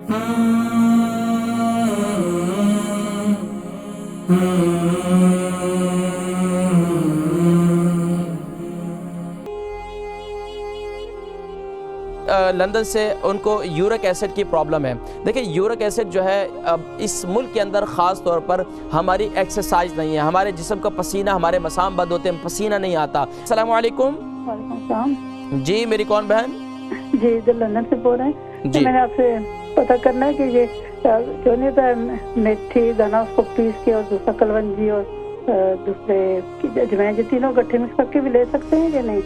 London سے ان کو York acid کی پرابلم ہے۔ دیکھیں یورک ایسڈ جو ہے اس ملک کے اندر خاص طور پر ہماری ایکسرسائز نہیں ہے، ہمارے جسم کا پسینہ، ہمارے مسام بند ہوتے ہیں، پسینہ نہیں آتا۔ السلام علیکم۔ وعلیکم السلام جی میری کون بہن؟ جی ادھر لندن سے بول رہے ہیں جی میں نے آپ سے پتہ کرنا ہے کہ یہ جو نہیں ہوتا ہے میتھی دانا اس کو پیس کے اور دوسرا کلونجی اور دوسرے اجوائن، یہ تینوں گٹھے مکس کر کے بھی لے سکتے ہیں کہ نہیں؟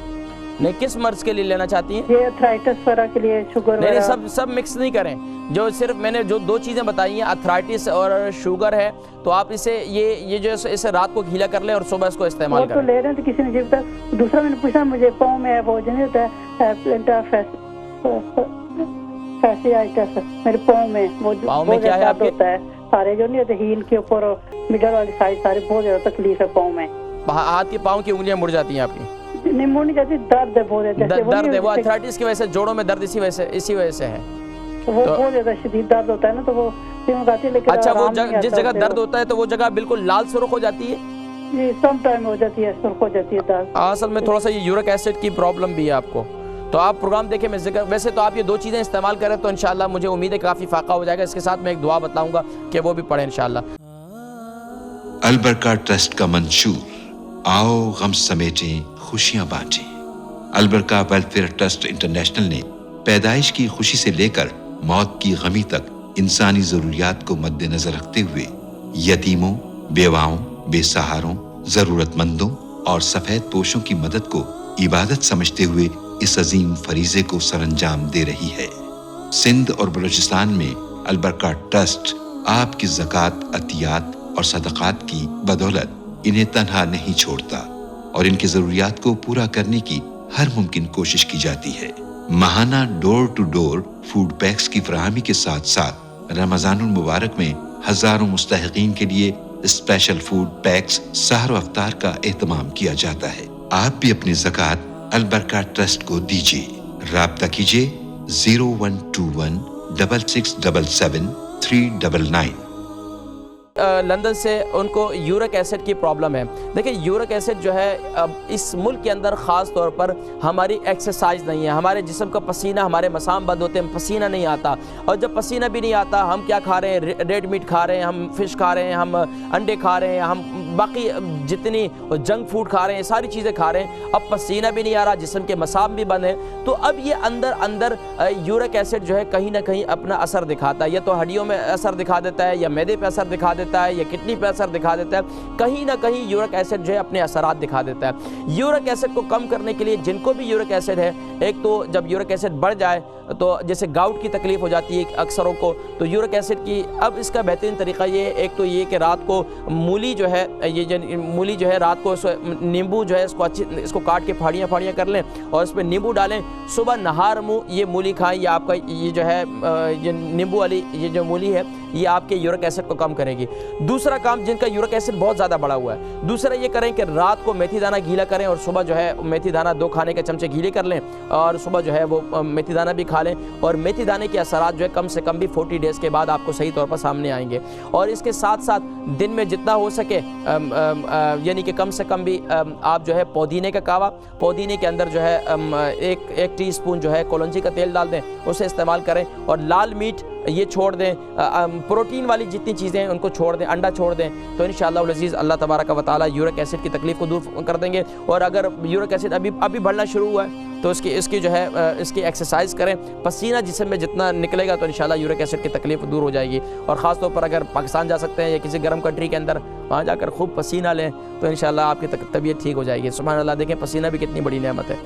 نہیں، کس مرض کے لیے لینا چاہتی ہیں؟ یہ اتھرائٹس وغیرہ کے لیے، شوگر نہیں وغیرہ؟ سب مکس نہیں کریں، جو صرف میں نے جو دو چیزیں بتائی ہیں اتھرائٹس اور شوگر ہے، تو آپ اسے یہ جو اسے رات کو گیلا کر لیں اور صبح اس کو استعمال کریں۔ وہ تو لے رہے ہیں تو کسی نے جب تک دوسرا میں نے پوچھا مجھے پاؤں میں ہے وہ جو نہیں ہوتا ہے پلنٹا فیسیائٹس میرے پاؤں میں، وہ پاؤں میں کیا ہے آپ کے؟ ہوتا ہے سارے جو نہیں ہوتے ہیل کے اوپر اور مڈل والی سائڈ سارے بہت زیادہ تکلیف ہے پاؤں میں۔ ہاتھ کے پاؤں کی انگلیاں مڑ جاتی ہیں آپ کی؟ نہیں مڑ نہیں جاتی، درد ہے بہت زیادہ۔ درد ہے، وہ اتھرائٹس کی وجہ سے جوڑوں میں درد اسی وجہ سے ہے۔ وہ بہت زیادہ شدید درد ہوتا ہے نا، تو وہ لیکن اچھا وہ جس جگہ درد ہوتا ہے تو وہ جگہ بالکل لال سرخ ہو جاتی ہے؟ جی سم ٹائم ہو جاتی ہے، سرخ ہو جاتی ہے درد۔ اصل میں تھوڑا سا یہ یورک ایسڈ کی پرابلم بھی ہے آپ کو، تو آپ پروگرام دیکھیں میں ذکر، ویسے تو آپ یہ دو چیزیں استعمال کریں تو انشاءاللہ مجھے امید ہے کافی فاقہ ہو جائے گا۔ اس کے ساتھ میں ایک دعا بتلاؤں گا کہ وہ بھی پڑھیں انشاءاللہ۔ البرکہ ٹرسٹ کا منشور، آؤ غم سمیٹیں خوشیاں بانٹیں۔ البرکہ ویلفیئر ٹرسٹ انٹرنیشنل نے پیدائش کی خوشی سے لے کر موت کی غمی تک انسانی ضروریات کو مد نظر رکھتے ہوئے یتیموں، بیواؤں، بے سہاروں، ضرورت مندوں اور سفید پوشوں کی مدد کو عبادت سمجھتے ہوئے اس عظیم فریضے کو سر انجام دے رہی ہے۔ سندھ اور بلوچستان میں البرکہ ٹرسٹ آپ کی زکوٰۃ، عطیات اور صدقات کی بدولت انہیں تنہا نہیں چھوڑتا اور ان کی ضروریات کو پورا کرنے کی ہر ممکن کوشش کی جاتی ہے۔ ماہانہ ڈور ٹو ڈور فوڈ پیکس کی فراہمی کے ساتھ ساتھ رمضان المبارک میں ہزاروں مستحقین کے لیے اسپیشل فوڈ پیکس سحر و افطار کا اہتمام کیا جاتا ہے۔ آپ بھی اپنی زکوٰۃ البرکہ ٹرسٹ کو دیجیے۔ رابطہ کیجیے 0121 6677 399۔ لندن سے ان کو یورک ایسڈ کی پرابلم ہے۔ دیکھیں یورک ایسڈ جو ہے اس ملک کے اندر خاص طور پر ہماری ایکسرسائز نہیں ہے، ہمارے جسم کا پسینہ، ہمارے مسام بند ہوتے ہیں، پسینہ نہیں آتا، اور جب پسینہ بھی نہیں آتا ہم کیا کھا رہے ہیں؟ ریڈ میٹ کھا رہے ہیں، ہم فش کھا رہے ہیں، ہم انڈے کھا رہے ہیں، ہم باقی جتنی جنک فوڈ کھا رہے ہیں، ساری چیزیں کھا رہے ہیں، اب پسینہ بھی نہیں آ رہا، جسم کے مسام بھی بند ہیں، تو اب یہ اندر یورک ایسڈ جو ہے کہیں نہ کہیں اپنا اثر دکھاتا ہے، یا تو ہڈیوں میں اثر دکھا دیتا ہے، یا معدے پہ اثر دکھا دیتا ہے، یا کڈنی پہ اثر دکھا دیتا ہے، کہیں نہ کہیں یورک ایسڈ جو ہے اپنے اثرات دکھا دیتا ہے۔ یورک ایسڈ کو کم کرنے کے لیے جن کو بھی یورک ایسڈ ہے، ایک تو جب یورک ایسڈ بڑھ جائے تو جیسے گاؤٹ کی تکلیف ہو جاتی ہے اکثروں کو، تو یورک ایسڈ کی اب اس کا بہترین طریقہ یہ ہے، ایک تو یہ کہ رات کو مولی جو ہے، مولی جو ہے رات کو نیمبو جو ہے اس کو کاٹ کے پھاڑیاں کر لیں اور اس پہ نیمبو ڈالیں، صبح نہار منہ یہ مولی کھائیں، یہ آپ کا یہ جو ہے یہ نیمبو والی یہ جو مولی ہے یہ آپ کے یورک ایسڈ کو کم کرے گی۔ دوسرا کام جن کا یورک ایسڈ بہت زیادہ بڑا ہوا ہے، دوسرا یہ کریں کہ رات کو میتھی دانہ گیلا کریں اور صبح جو ہے میتھی دانہ 2 کھانے کے چمچے گیلے کر لیں اور صبح جو ہے وہ میتھی دانہ بھی کھا لیں، اور میتھی دانے کے اثرات جو ہے کم سے کم بھی 40 ڈیز کے بعد آپ کو صحیح طور پر سامنے آئیں گے۔ اور اس کے ساتھ ساتھ دن میں جتنا ہو سکے یعنی کہ کم سے کم بھی آپ جو ہے پودینے کا کعوہ، پودینے کے اندر جو ہے ایک ٹی اسپون جو ہے کولونجی کا تیل ڈال دیں، اسے استعمال کریں، اور لال میٹ یہ چھوڑ دیں، پروٹین والی جتنی چیزیں ان کو چھوڑ دیں، انڈا چھوڑ دیں، تو انشاءاللہ العزیز اللہ تبارک و تعالی یورک ایسڈ کی تکلیف کو دور کر دیں گے۔ اور اگر یورک ایسڈ ابھی بڑھنا شروع ہوا ہے تو اس کی جو ہے اس کی ایکسرسائز کریں، پسینہ جسم میں جتنا نکلے گا تو انشاءاللہ یورک ایسڈ کی تکلیف دور ہو جائے گی۔ اور خاص طور پر اگر پاکستان جا سکتے ہیں یا کسی گرم کنٹری کے اندر، وہاں جا کر خوب پسینہ لیں تو انشاءاللہ آپ کی طبیعت ٹھیک ہو جائے گی۔ سبحان اللہ، دیکھیں پسینہ بھی کتنی بڑی نعمت ہے۔